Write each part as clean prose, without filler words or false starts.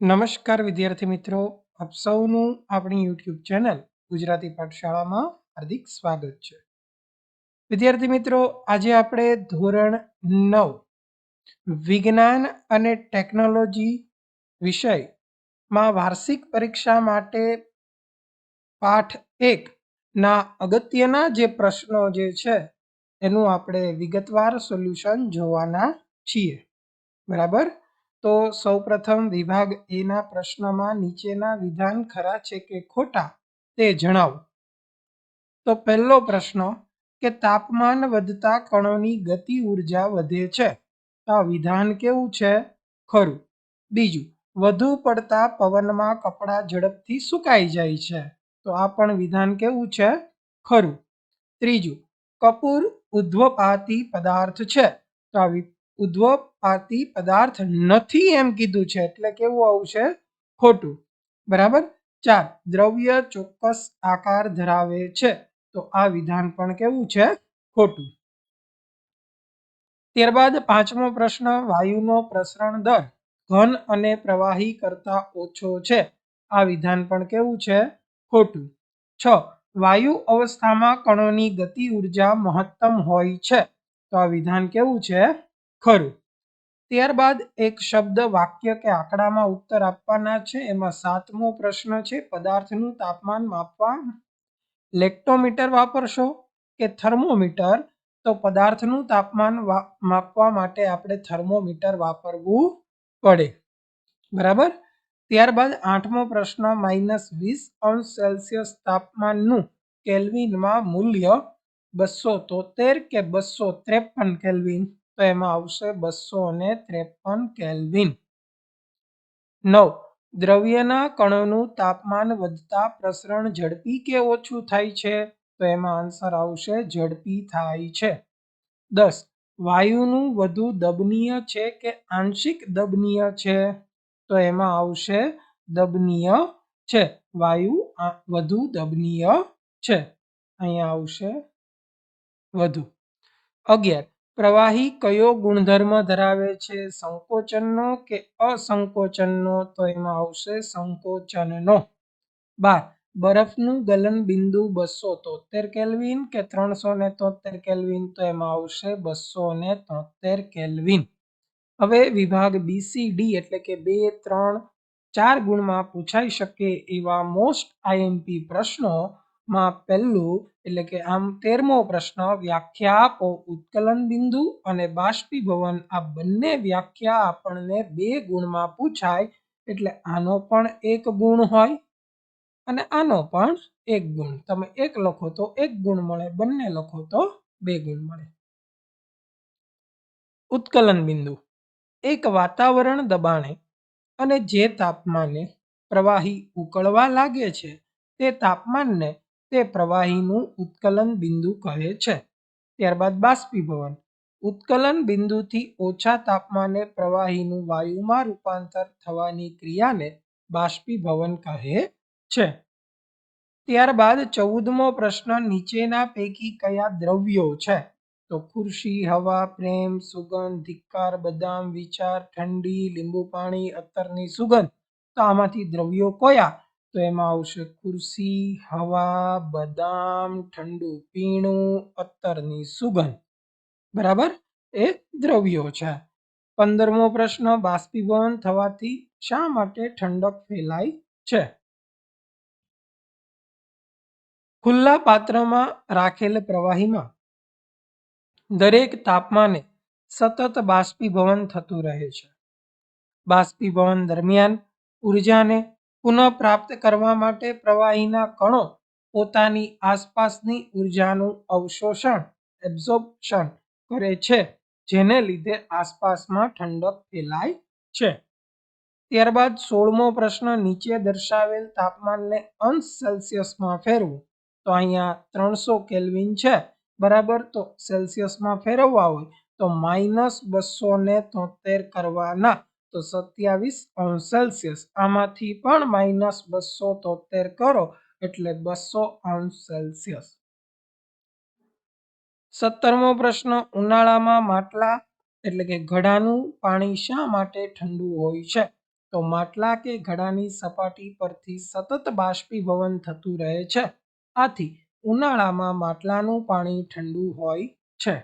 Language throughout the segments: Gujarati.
નમસ્કાર વિદ્યાર્થી મિત્રો, આપ સૌનું આપણી યુટ્યુબ ચેનલ ગુજરાતી પાઠશાળામાં હાર્દિક સ્વાગત છે. વિદ્યાર્થી મિત્રો, આજે આપણે ધોરણ 9 વિજ્ઞાન અને ટેકનોલોજી વિષયમાં વાર્ષિક પરીક્ષા માટે પાઠ 1 ના અગત્યના જે પ્રશ્નો જે છે એનું આપણે વિગતવાર સોલ્યુશન જોવાના છીએ. બરાબર. તો સૌપ્રથમ વિભાગ એના પ્રશ્નમાં નીચેના વિધાન ખરા છે કે ખોટા તે જણાવો. તો પહેલો પ્રશ્ન કે તાપમાન વધતા કણોની ગતિ ઉર્જા વધે છે. આ વિધાન કેવું છે? ખરું. બીજું, વધુ પડતા પવનમાં કપડાં ઝડપથી સુકાઈ જાય છે. તો આ પણ વિધાન કેવું છે? ખરું. ત્રીજું, કપૂર ઉદ્ધ્વપાતી પદાર્થ છે. તો આ ઉદ્ધ્વપાતી પદાર્થ નથી એમ કીધું છે, એટલે કેવું આવશે? ખોટું. બરાબર. 4, દ્રવ્ય ચોક્કસ આકાર ધરાવે છે. તો આ વિધાન પણ કેવું છે? ખોટું. ત્યારબાદ પાંચમો પ્રશ્ન, વાયુનો પ્રસરણ દર ઘન અને પ્રવાહી કરતા ઓછો છે. આ વિધાન પણ કેવું છે? ખોટું. 6, વાયુ અવસ્થામાં કણોની ગતિ ઉર્જા મહત્તમ હોય છે. તો આ વિધાન કેવું છે? ખરું. ત્યારબાદ એક શબ્દ, વાક્ય કે આંકડામાં ઉત્તર આપવાના છે. એમાં સાતમો પ્રશ્ન છે, પદાર્થનું તાપમાન માપવા લેક્ટોમીટર વાપરશો કે થર્મોમીટર? તો પદાર્થનું તાપમાન માપવા માટે આપણે થર્મોમીટર વાપરવું પડે. બરાબર. ત્યારબાદ આઠમો પ્રશ્ન, -20°C તાપમાનનું કેલ્વિનમાં મૂલ્ય 273 કે 253 કેલ્વિન? તો એમાં આવશે 253 કેલ્વિન. 9, દ્રવ્યના કણોનું તાપમાન વધતા પ્રસરણ ઝડપી કે ઓછું થાય છે? તો એમાં આન્સર આવશે ઝડપી થાય છે. 10, વાયુનું વધુ દબનીય છે કે આંશિક દબનીય છે? તો એમાં આવશે દબનીય છે. વાયુ વધુ દબનીય છે. અહીંયા આવશે વધુ. 11, પ્રવાહી કયો ગુણધર્મ ધરાવે છે? સંકોચનનો કે અસંકોચનનો? તો એમાં આવશે સંકોચનનો. 12, બરફનું ગલન બિંદુ 273 કેલ્વિન કે 373 કેલ્વિન? તો એમાં આવશે 273 કેલ્વિન. હવે વિભાગ BCD એટલે કે 2, 3, 4 ગુણમાં પૂછાઈ શકે એવા મોસ્ટ આઈએમપી પ્રશ્નોમાં પહેલું એટલે કે આમ 13મો પ્રશ્ન, વ્યાખ્યા આપો. ઉત્કલન બિંદુ અને બાષ્પીભવન આ બંને વ્યાખ્યા આપણને 2 ગુણમાં પૂછાય, એટલે આનો પણ 1 ગુણ હોય અને આનો પણ 1 ગુણ. તમે 1 લખો તો 1 ગુણ મળે, બંને લખો તો 2 ગુણ મળે. ઉત્કલન બિંદુ, એક વાતાવરણ દબાણે અને જે તાપમાને પ્રવાહી ઉકળવા લાગે છે તે તાપમાનને તે પ્રવાહીનું ઉત્કલન બિંદુ કહે છે. ત્યારબાદ બાષ્પીભવન, ઉત્કલન બિંદુથી ઓછા તાપમાને પ્રવાહીનું વાયુમાં રૂપાંતર થવાની ક્રિયાને બાષ્પીભવન કહે છે. ત્યારબાદ 14મો પ્રશ્ન, નીચેના પૈકી કયા દ્રવ્યો છે? તો ખુરશી, હવા, પ્રેમ, સુગંધ, ધિક્કાર, બદામ, વિચાર, ઠંડી, લીંબુ પાણી, અત્તરની સુગંધ. તો આમાંથી દ્રવ્યો કયા? તો એમાં આવશે ખુરશી, હવા, બદામ, ઠંડુ પીણું, અત્તરની સુગંધ. બરાબર, એ દ્રવ્યો છે. 15મો પ્રશ્ન, બાષ્પીભવન થવાથી શા માટે ઠંડક ફેલાય છે? ખુલ્લા પાત્રમાં રાખેલ પ્રવાહીમાં દરેક તાપમાને સતત બાષ્પીભવન થતું રહે છે. બાષ્પીભવન દરમિયાન ઉર્જાને પુનઃપ્રાપ્ત કરવા માટે પ્રવાહીના કણો પોતાની આસપાસની ઉર્જાનું અવશોષણ એબ્ઝોર્પ્શન કરે છે, જેને લીધે આસપાસમાં ઠંડક ફેલાય છે. ત્યારબાદ 16મો પ્રશ્ન, નીચે દર્શાવેલ તાપમાનને અંશ સેલ્સિયસમાં ફેરવો. તો અહીંયા 300 કેલ્વિન છે. બરાબર. તો સેલ્સિયસમાં ફેરવવા હોય તો -273 કરવાના, તો 27°C. આમાંથી પણ -273 કરો એટલે 200°C. 17મો પ્રશ્ન, ઉનાળામાં માટલા એટલે કે ઘડાનું પાણી શા માટે ઠંડુ હોય છે? તો માટલા કે ઘડાની સપાટી પરથી સતત બાષ્પીભવન થતું રહે છે, આથી ઉનાળામાં માટલાનું પાણી ઠંડુ હોય છે.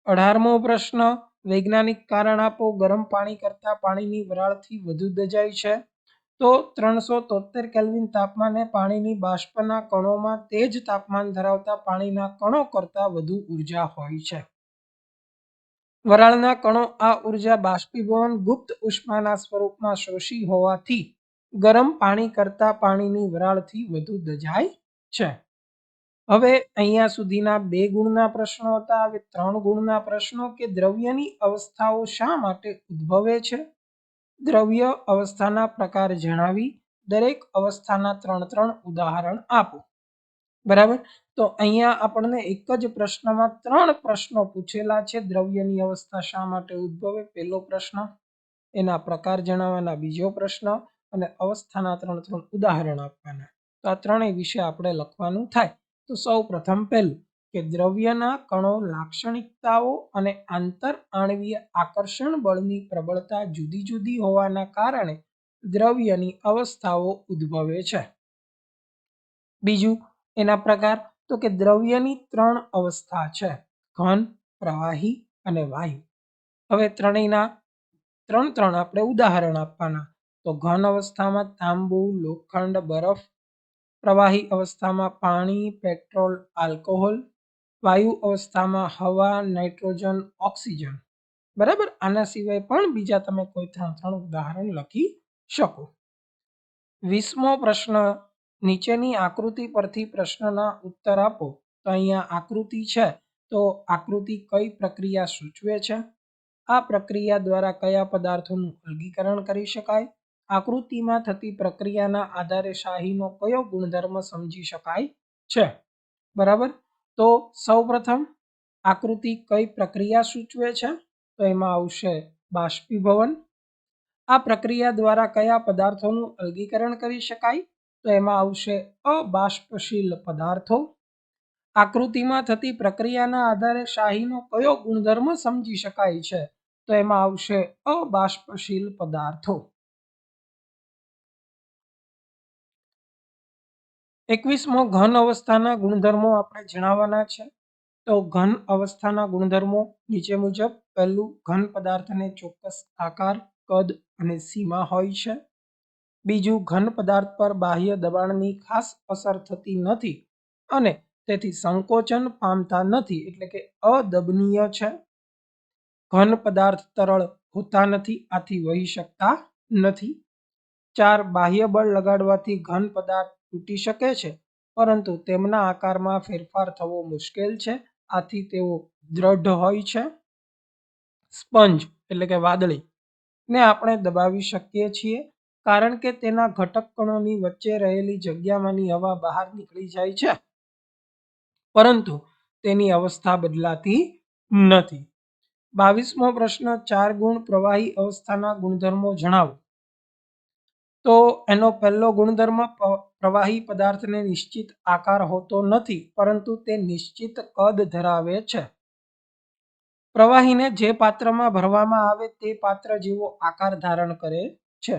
18મો પ્રશ્ન, વૈજ્ઞાનિક કારણ આપો. ગરમ પાણી કરતાં પાણીની વરાળથી વધુ દજાય છે. તો 373 કેલ્વિન તાપમાને પાણીની બાષ્પના કણોમાં તે જ તાપમાન ધરાવતા પાણીના કણો કરતાં વધુ ઉર્જા હોય છે. વરાળના કણો આ ઉર્જા બાષ્પીભવન ગુપ્ત ઉષ્માના સ્વરૂપમાં શોષી હોવાથી ગરમ પાણી કરતાં પાણીની વરાળથી વધુ દજાય છે. હવે અહીંયા સુધીના 2 ગુણના પ્રશ્નો હતા. હવે 3 ગુણના પ્રશ્નો કે દ્રવ્યની અવસ્થાઓ શા માટે ઉદ્ભવે છે. દ્રવ્ય અવસ્થાના પ્રકાર જણાવી દરેક અવસ્થાના 3 ઉદાહરણ આપો. બરાબર, તો અહીંયા આપણને એક જ પ્રશ્નમાં 3 પ્રશ્નો પૂછેલા છે. દ્રવ્યની અવસ્થા શા માટે ઉદ્ભવે, પહેલો પ્રશ્ન, એના પ્રકાર જણાવવાના બીજો પ્રશ્ન, અને અવસ્થાના 3 ઉદાહરણ આપવાના. તો આ ત્રણેય વિશે આપણે લખવાનું થાય. તો સૌ પ્રથમ પહેલું કે દ્રવ્યના કણો લાક્ષણિકતાઓ અને આંતર આણ્વીય આકર્ષણ બળની પ્રબળતા જુદી જુદી હોવાના કારણે દ્રવ્યની અવસ્થાઓ ઉદ્ભવે છે. બીજું એના પ્રકાર, તો કે દ્રવ્યની 3 અવસ્થા છે, ઘન, પ્રવાહી અને વાયુ. હવે ત્રણેયના 3 આપણે ઉદાહરણ આપવાના. તો ઘન અવસ્થામાં તાંબુ, લોખંડ, બરફ. પ્રવાહી અવસ્થામાં પાણી, પેટ્રોલ, આલ્કોહોલ. વાયુ અવસ્થામાં હવા, નાઇટ્રોજન, ઓક્સિજન. બરાબર, આના સિવાય પણ બીજા તમે કોઈ 3 ઉદાહરણ લખી શકો. 20મો પ્રશ્ન, નીચેની આકૃતિ પરથી પ્રશ્નના ઉત્તર આપો. તો અહીંયા આકૃતિ છે, તો આકૃતિ કઈ પ્રક્રિયા સૂચવે છે. આ પ્રક્રિયા દ્વારા કયા પદાર્થોનું અલગીકરણ કરી શકાય. આકૃતિમાં થતી પ્રક્રિયાના આધારે શાહીનો કયો ગુણધર્મ સમજી શકાય છે. બરાબર, તો સૌપ્રથમ આકૃતિ કઈ પ્રક્રિયા સૂચવે છે, તો એમાં આવશે બાષ્પીભવન. આ પ્રક્રિયા દ્વારા કયા પદાર્થોનું અલગીકરણ કરી શકાય, તો એમાં આવશે અબાષ્પશીલ પદાર્થો. આકૃતિમાં થતી પ્રક્રિયાના આધારે શાહીનો કયો ગુણધર્મ સમજી શકાય છે, તો એમાં આવશે અબાષ્પશીલ પદાર્થો. 21મો ઘન અવસ્થાના ગુણધર્મો આપણે જણાવવાના છે. તો ઘન અવસ્થાના ગુણધર્મો નીચે મુજબ. પહેલું, ઘન પદાર્થને ચોક્કસ આકાર, કદ અને સીમા હોય છે. બીજું, ઘન પદાર્થ પર બાહ્ય દબાણની ખાસ અસર થતી નથી અને તેથી સંકોચન પામતા નથી, એટલે કે અદબનીય છે. ઘન પદાર્થ તરળ હોતા નથી, આથી વહી શકતા નથી. 4, બાહ્ય બળ લગાડવાથી ઘન પદાર્થ તૂટી શકે છે, પરંતુ તેમના આકારમાં ફેરફાર થવો મુશ્કેલ છે, આથી તેઓ દ્રઢ હોય છે. સ્પંજ એટલે કે વાદળી ને આપણે દબાવી શકીએ છીએ, કારણ કે તેના ઘટક કણોની વચ્ચે રહેલી જગ્યામાંની હવા બહાર નીકળી જાય છે, પરંતુ તેની અવસ્થા બદલાતી નથી. 22મો પ્રશ્ન, 4 ગુણ પ્રવાહી અવસ્થાના ગુણધર્મો જણાવો. તો એનો પહેલો ગુણધર્મ, પ્રવાહી પદાર્થને નિશ્ચિત આકાર હોતો નથી, પરંતુ તે નિશ્ચિત કદ ધરાવે છે. પ્રવાહીને જે પાત્રમાં ભરવામાં આવે તે પાત્ર જેવો આકાર ધારણ કરે છે.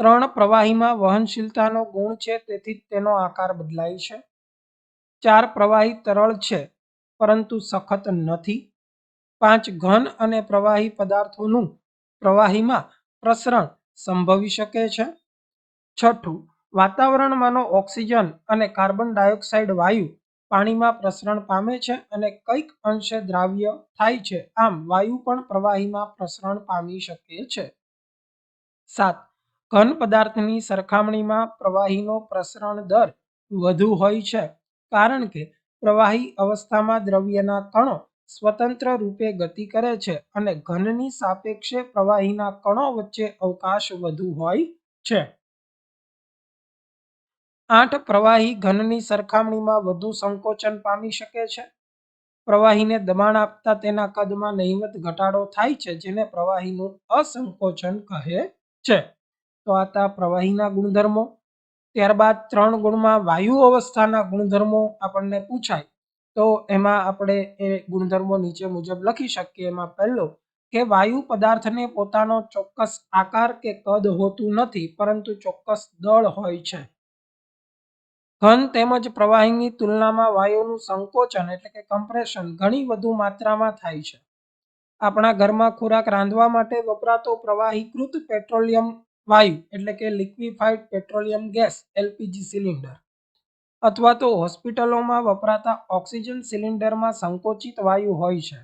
3, પ્રવાહીમાં વહનશીલતાનો ગુણ છે, તેથી તેનો આકાર બદલાય છે. 4, પ્રવાહી તરળ છે, પરંતુ સખત નથી. 5, ઘન અને પ્રવાહી પદાર્થોનું પ્રવાહીમાં પ્રસરણ સંભવી શકે છે. 6, વાતાવરણમાંનો ઓક્સિજન અને કાર્બન ડાયોક્સાઇડ વાયુ પાણીમાં પ્રસરણ પામે છે અને કંઈક અંશે દ્રાવ્ય થાય છે, આમ વાયુ પણ પ્રવાહીમાં પ્રસરણ પામી શકે છે. 7, ઘન પદાર્થની સરખામણીમાં પ્રવાહીનો પ્રસરણ દર વધુ હોય છે, કારણ કે પ્રવાહી અવસ્થામાં દ્રવ્યના કણો સ્વતંત્ર રૂપે ગતિ કરે છે અને ઘનની સાપેક્ષે પ્રવાહીના કણો વચ્ચે અવકાશ વધુ હોય છે. 8, પ્રવાહી ઘનની સરખામણીમાં વધુ સંકોચન પામી શકે છે. પ્રવાહીને દબાણ આપતા તેના કદમાં નહિવત ઘટાડો થાય છે, જેને પ્રવાહીનું અસંકોચન કહે છે. તો આ હતા પ્રવાહીના ગુણધર્મો. ત્યારબાદ 3 ગુણમાં વાયુ અવસ્થાના ગુણધર્મો આપણને પૂછાય, તો એમાં આપણે એ ગુણધર્મો નીચે મુજબ લખી શકીએ. એમાં પહેલો કે વાયુ પદાર્થને પોતાનો ચોક્કસ આકાર કે કદ હોતું નથી, પરંતુ ચોક્કસ દળ હોય છે. ઘન તેમજ પ્રવાહીની તુલનામાં વાયુનું સંકોચન એટલે કે કમ્પ્રેશન ઘણી વધુ માત્રામાં થાય છે. આપણા ઘરમાં ખોરાક રાંધવા માટે વપરાતો પ્રવાહીકૃત પેટ્રોલિયમ વાયુ એટલે કે liquefied petroleum gas LPG cylinder અથવા તો હોસ્પિટલોમાં વપરાતા ઓક્સિજન સિલિન્ડરમાં સંકોચિત વાયુ હોય છે.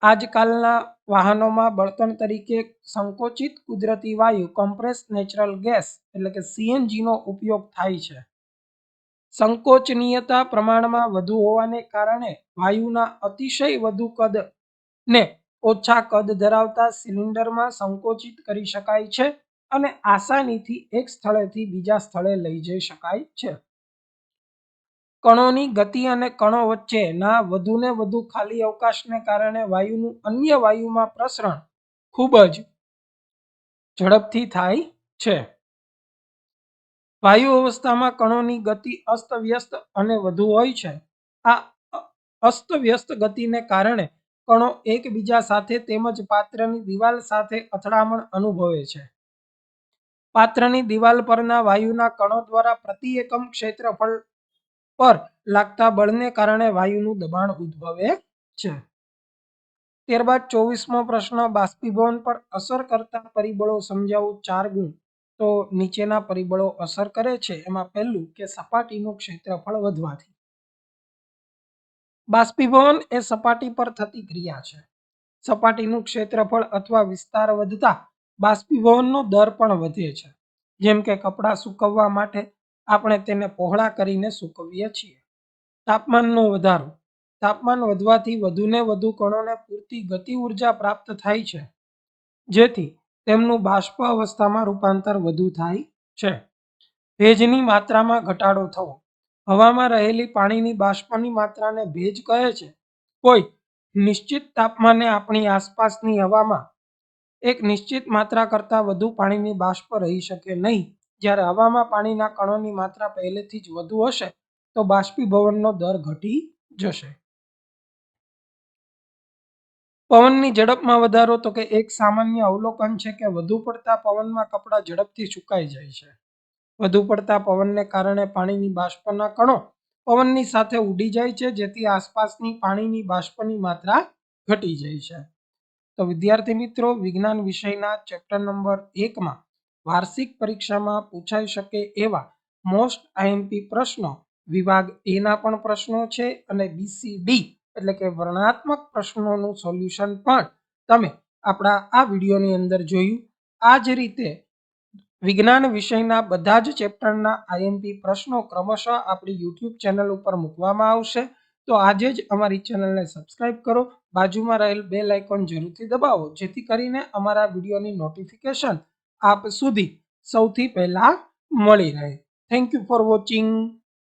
આજકાલના વાહનોમાં બળતણ તરીકે સંકોચિત કુદરતી વાયુ કમ્પ્રેસ્ડ નેચરલ ગેસ એટલે કે સીએનજીનો ઉપયોગ થાય છે. સંકોચનીયતા પ્રમાણમાં વધુ હોવાને કારણે વાયુના અતિશય વધુ કદ ને ઓછા કદ ધરાવતા સિલિન્ડરમાં સંકોચિત કરી શકાય છે અને આસાનીથી એક સ્થળેથી બીજા સ્થળે લઈ જઈ શકાય છે. કણોની ગતિ અને કણો વચ્ચેના વધુને વધુ ખાલી અવકાશને કારણે વાયુનું અન્ય વાયુમાં પ્રસરણ ખૂબ જ ઝડપથી થાય છે. વાયુ અવસ્થામાં કણોની ગતિ અસ્તવ્યસ્ત અને વધુ હોય છે. આ અસ્તવ્યસ્ત ગતિને કારણે કણો એકબીજા સાથે તેમજ પાત્રની દિવાલ સાથે અથડામણ અનુભવે છે. પાત્રની દિવાલ પરના વાયુના કણો દ્વારા પ્રતિ એકમ ક્ષેત્રફળ પર લાગતા બળને કારણે વાયુનું દબાણ ઉદ્ભવે છે. ત્યારબાદ 24મો પ્રશ્ન, બાષ્પીભવન પર અસર કરતા પરિબળો સમજાવો 4 ગુણ. તો નીચેના પરિબળો અસર કરે છે. એમાં પહેલું કે સપાટીનું ક્ષેત્રફળ વધવાથી. બાષ્પીભવન એ સપાટી પર થતી ક્રિયા છે. સપાટીનું ક્ષેત્રફળ અથવા વિસ્તાર વધતા બાષ્પીભવનનો દર પણ વધે છે. જેમ કે કપડાં સૂકવવા માટે આપણે તેને પહોળા કરીને સૂકવીએ છીએ. તાપમાનનો વધારો. તાપમાન વધવાથી વધુને વધુ કણોને પૂરતી ગતિ ઉર્જા પ્રાપ્ત થાય છે, જેથી તેમનું બાષ્પ અવસ્થામાં રૂપાંતર વધુ થાય છે. ભેજની માત્રામાં ઘટાડો થવો. હવામાં રહેલી પાણીની બાષ્પની માત્રાને ભેજ કહે છે. કોઈ નિશ્ચિત તાપમાને આપણી આસપાસની હવામાં એક નિશ્ચિત માત્રા કરતાં વધુ પાણીની બાષ્પ રહી શકે નહીં. જ્યારે હવામાં પાણીના કણોની માત્રા પહેલેથી જ વધુ હશે તો બાષ્પીભવનનો દર ઘટી જશે. પવનની ઝડપમાં વધારો. તો કે એક સામાન્ય અવલોકન છે કે વધુ પડતા પવનમાં કપડાં ઝડપથી સુકાઈ જાય છે. વધુ પડતા પવનને કારણે પાણીની બાષ્પના કણો પવનની સાથે ઉડી જાય છે, જેથી આસપાસની પાણીની બાષ્પની માત્રા ઘટી જાય છે. તો વિદ્યાર્થી મિત્રો, વિજ્ઞાન વિષયના ચેપ્ટર નંબર 1માં વાર્ષિક પરીક્ષામાં પૂછાઈ શકે એવા મોસ્ટ આઈએમપી પ્રશ્નો વિભાગ એ ના પણ પ્રશ્નો છે અને BCD એટલે કે વર્ણનાત્મક પ્રશ્નોનું સોલ્યુશન પણ તમે આપણા આ વિડીયોની અંદર જોયું. આ જ રીતે વિજ્ઞાન વિષયના બધા જ ચેપ્ટરના આઈએમપી પ્રશ્નો ક્રમશઃ આપણી યુટ્યુબ ચેનલ ઉપર મૂકવામાં આવશે. તો આજે જ અમારી ચેનલને સબસ્ક્રાઇબ કરો, બાજુમાં રહેલ બેલ આઇકોન જરૂરથી દબાવો, જેથી કરીને અમારા વિડીયોની નોટિફિકેશન આપ સુધી સૌથી પહેલા મળી રહે. Thank you for watching.